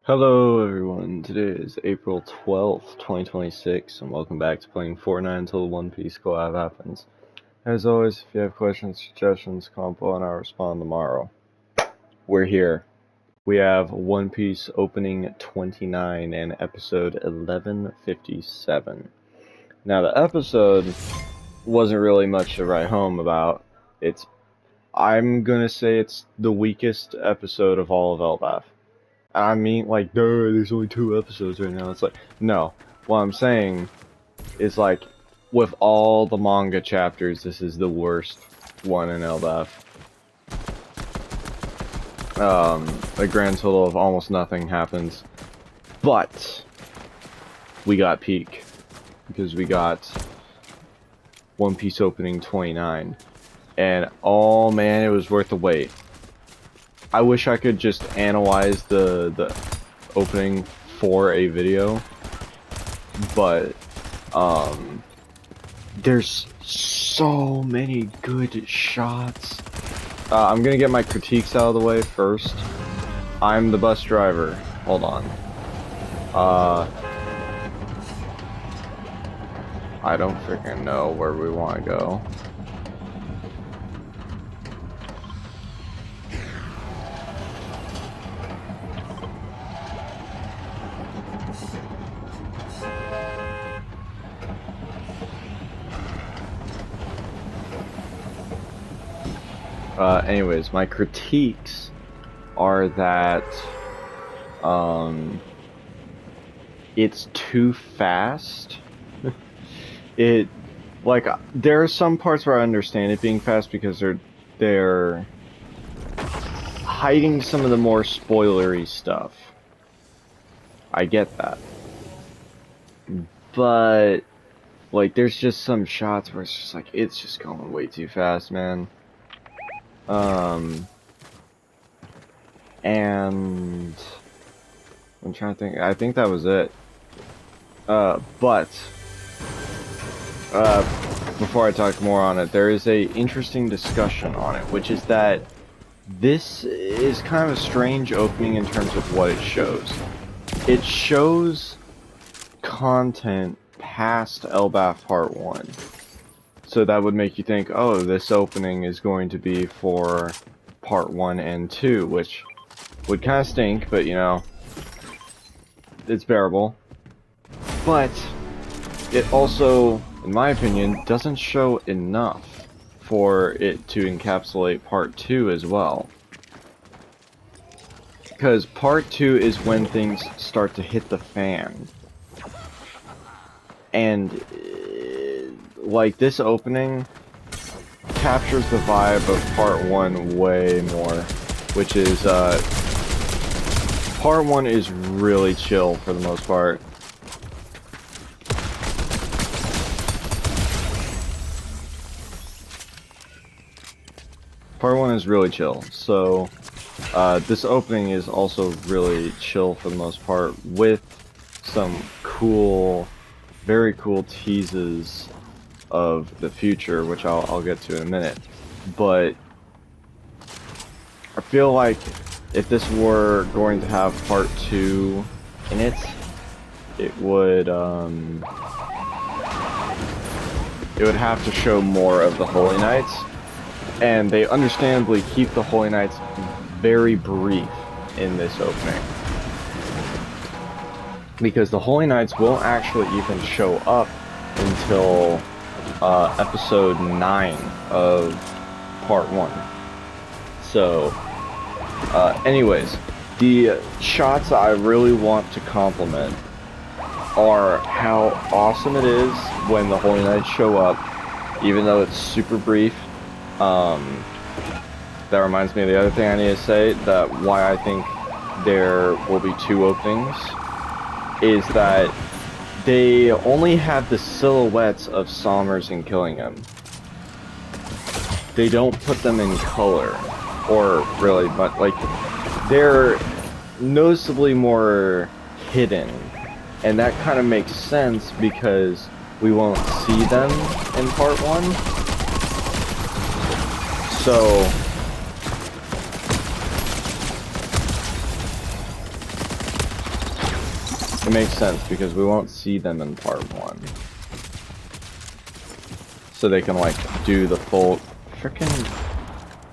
Hello everyone, today is April 12th, 2026, and welcome back to playing Fortnite until the One Piece collab happens. As always, if you have questions, suggestions, comment below and I'll respond tomorrow. We're here. We have One Piece opening 29 and episode 1157. Now the episode wasn't really much to write home about. I'm gonna say it's the weakest episode of all of Elbaf. I mean, like, duh, there's only 2 episodes right now. It's like, no. What I'm saying is, like, with all the manga chapters, this is the worst one in Elbaf. A grand total of almost nothing happens. But, we got peak. Because we got One Piece opening 29. And, oh man, it was worth the wait. I wish I could just analyze the opening for a video, but there's so many good shots. I'm gonna get my critiques out of the way first. I'm the bus driver. Hold on. I don't freaking know where we want to go. Anyways, my critiques are that, it's too fast. There are some parts where I understand it being fast because they're hiding some of the more spoilery stuff. I get that. But, like, there's just some shots where it's just like, it's just going way too fast, man. And I'm trying to think. I think that was it. But before I talk more on it, there is a interesting discussion on it, which is that this is kind of a strange opening in terms of what it shows. It shows content past Elbaf Part 1. So that would make you think, oh, this opening is going to be for Part 1 and 2, which would kind of stink, but you know, it's bearable. But it also, in my opinion, doesn't show enough for it to encapsulate Part 2 as well. Because Part 2 is when things start to hit the fan. And like, this opening captures the vibe of Part 1 way more, which is, Part 1 is really chill for the most part. Part 1 is really chill, so, this opening is also really chill for the most part, with some cool, very cool teases of the future, which I'll get to in a minute. But I feel like if this were going to have Part 2 in it, it would have to show more of the Holy Knights, and they understandably keep the Holy Knights very brief in this opening. Because the Holy Knights won't actually even show up until episode 9 of Part 1. So, anyways, the shots I really want to compliment are how awesome it is when the Holy Knights show up, even though it's super brief. That reminds me of the other thing I need to say, that why I think there will be 2 openings, is that they only have the silhouettes of Sommers and Killingham. They don't put them in color, or really, but like, they're noticeably more hidden, and that kind of makes sense because we won't see them in Part 1. So it makes sense because we won't see them in part 1. So they can like do the full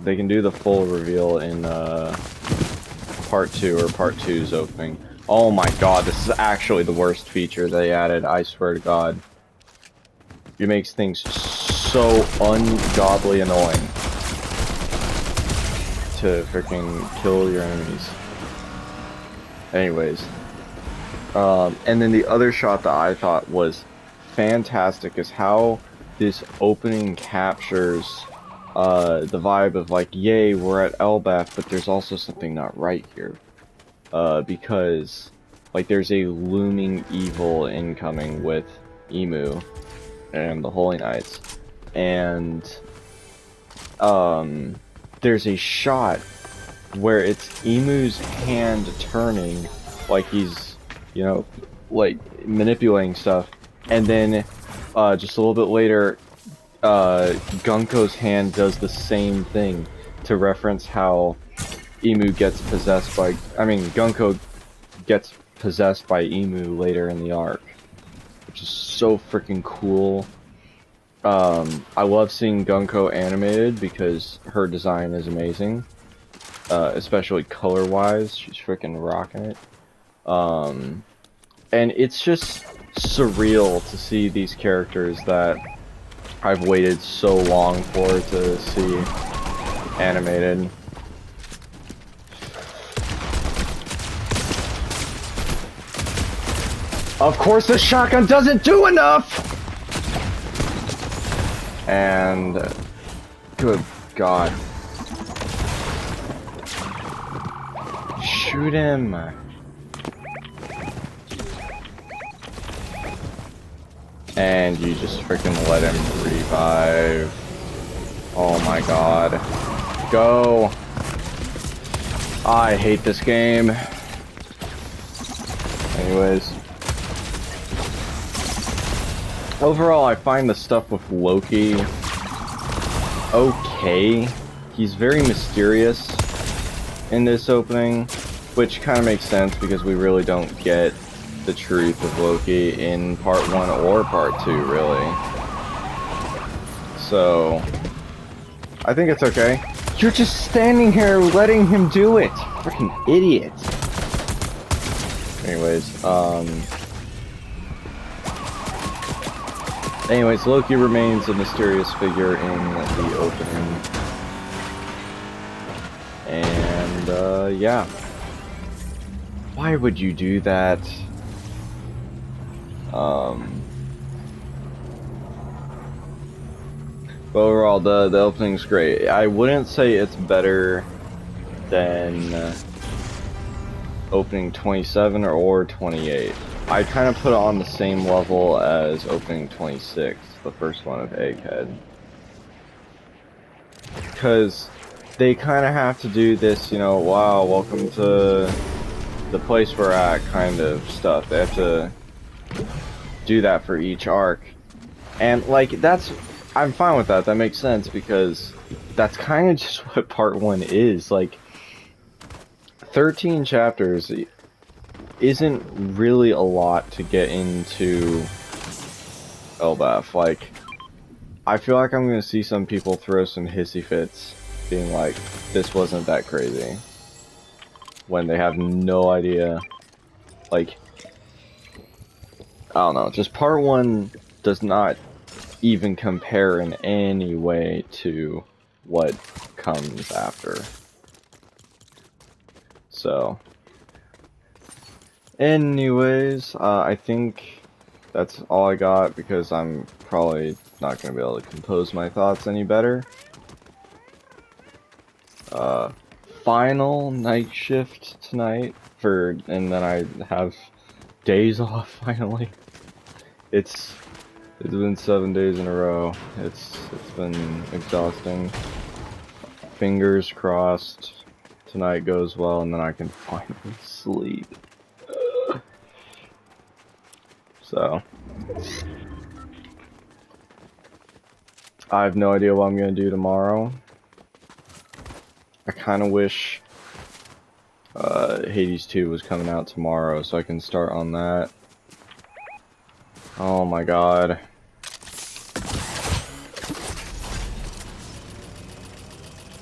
they can do the full reveal in part 2 or part 2's opening. Oh my god, this is actually the worst feature they added, I swear to god. It makes things so ungodly annoying to freaking kill your enemies. Anyways, and then the other shot that I thought was fantastic is how this opening captures the vibe of like, yay, we're at Elbaf, but there's also something not right here. Because like there's a looming evil incoming with Emu and the Holy Knights, and there's a shot where it's Emu's hand turning, like he's, you know, like manipulating stuff, and then just a little bit later, Gunko's hand does the same thing to reference how Emu gets possessed by, Gunko gets possessed by Emu later in the arc, which is so freaking cool. I love seeing Gunko animated because her design is amazing. Especially color-wise, she's freaking rocking it. And it's just surreal to see these characters that I've waited so long for to see animated. Of course the shotgun doesn't do enough! And good god. Shoot him. And you just freaking let him revive. Oh my god. Go. I hate this game. Anyways. Overall, I find the stuff with Loki okay. He's very mysterious in this opening, which kind of makes sense because we really don't get the truth of Loki in part 1 or part 2, really. So, I think it's okay. You're just standing here letting him do it! Freaking idiot! Anyways, Loki remains a mysterious figure in the opening. And, yeah. Why would you do that? But overall, the opening's great. I wouldn't say it's better than opening 27 or 28. I kind of put it on the same level as opening 26, the first one of Egghead. Because they kind of have to do this, you know, wow, welcome to the place we're at kind of stuff. They have to do that for each arc. And, like, I'm fine with that. That makes sense because that's kind of just what part 1 is. Like, 13 chapters isn't really a lot to get into Elbaf. Like, I feel like I'm gonna see some people throw some hissy fits, being like, this wasn't that crazy, when they have no idea. Like, I don't know, just part 1 does not even compare in any way to what comes after. So, anyways, I think that's all I got because I'm probably not going to be able to compose my thoughts any better. Final night shift tonight and then I have days off finally. It's been 7 days in a row. It's been exhausting. Fingers crossed tonight goes well and then I can finally sleep. So, I have no idea what I'm gonna do tomorrow. I kind of wish Hades 2 was coming out tomorrow, so I can start on that. Oh my god.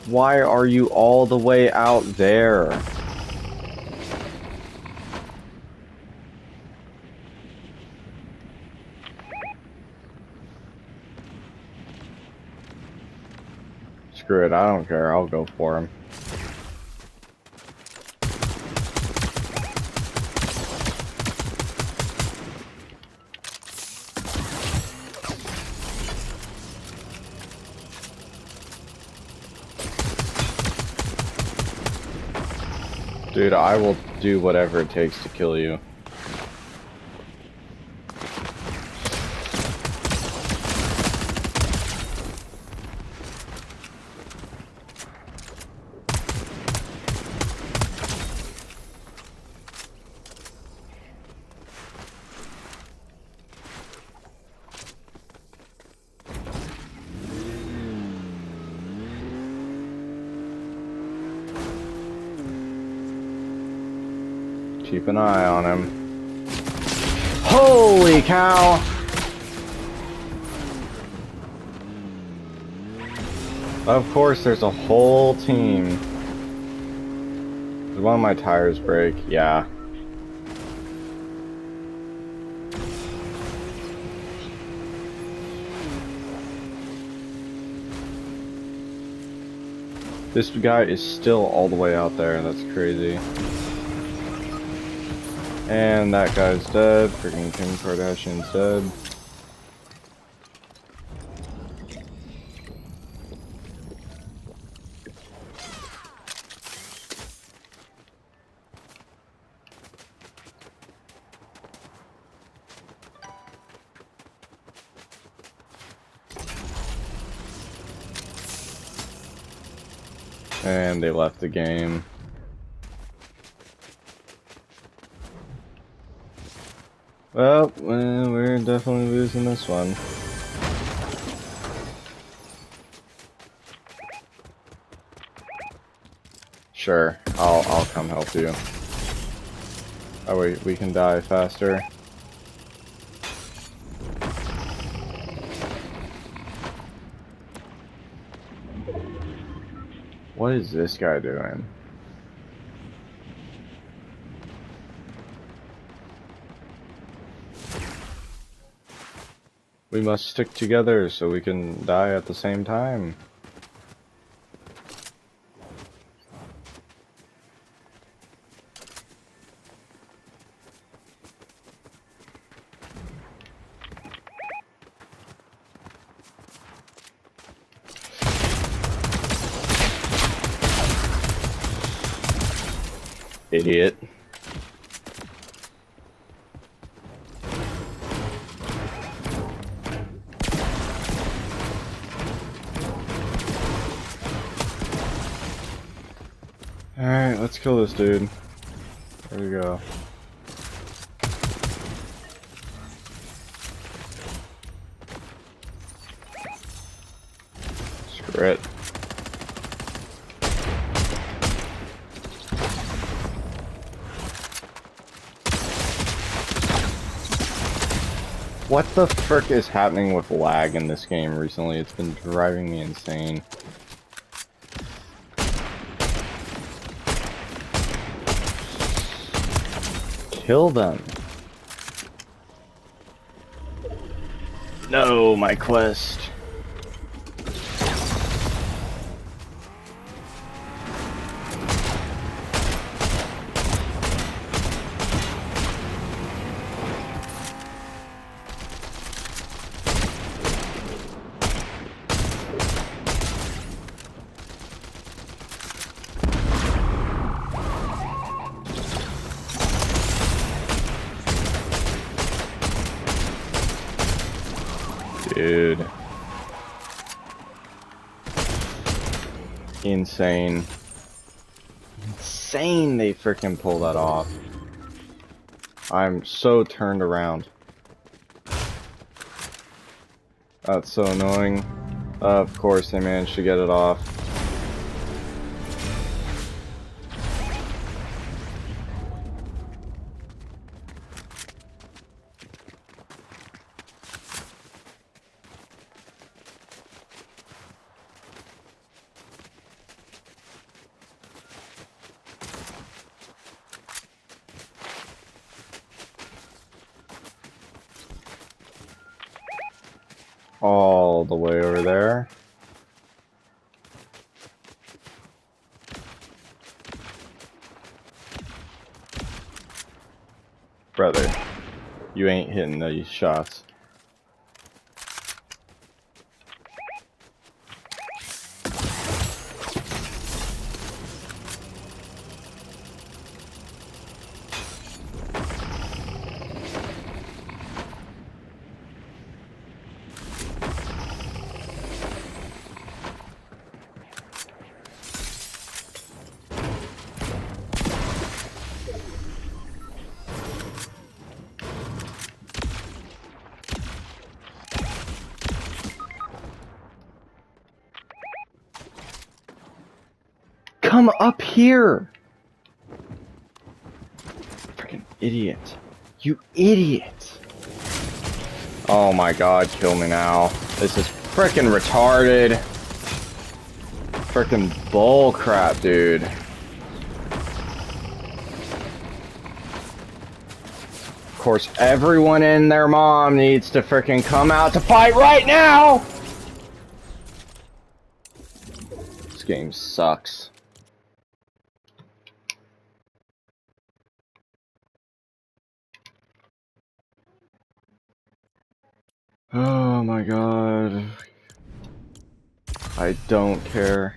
Why are you all the way out there? Screw it, I don't care, I'll go for him. Dude, I will do whatever it takes to kill you. Keep an eye on him. Holy cow! Of course, there's a whole team. Did one of my tires break? Yeah. This guy is still all the way out there. That's crazy. And that guy's dead. Freaking Kim Kardashian's dead. And they left the game. Well, we're definitely losing this one. Sure, I'll come help you. Oh wait, we can die faster. What is this guy doing? We must stick together so we can die at the same time. Idiot. Alright, let's kill this dude. There we go. Screw it. What the frick is happening with lag in this game recently? It's been driving me insane. Kill them. No, my quest. Dude. Insane. Insane they freaking pull that off. I'm so turned around. That's so annoying. Of course they managed to get it off. all the way over there. Brother, you ain't hitting these shots. Come up here! Freaking idiot. You idiot! Oh my god, kill me now. This is freaking retarded. Freaking bull crap, dude. Of course, everyone and their mom needs to freaking come out to fight right now! This game sucks. Oh my god. I don't care.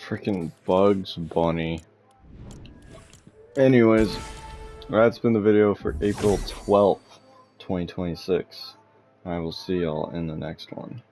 Freaking Bugs Bunny. Anyways, that's been the video for April 12th, 2026. I will see y'all in the next one.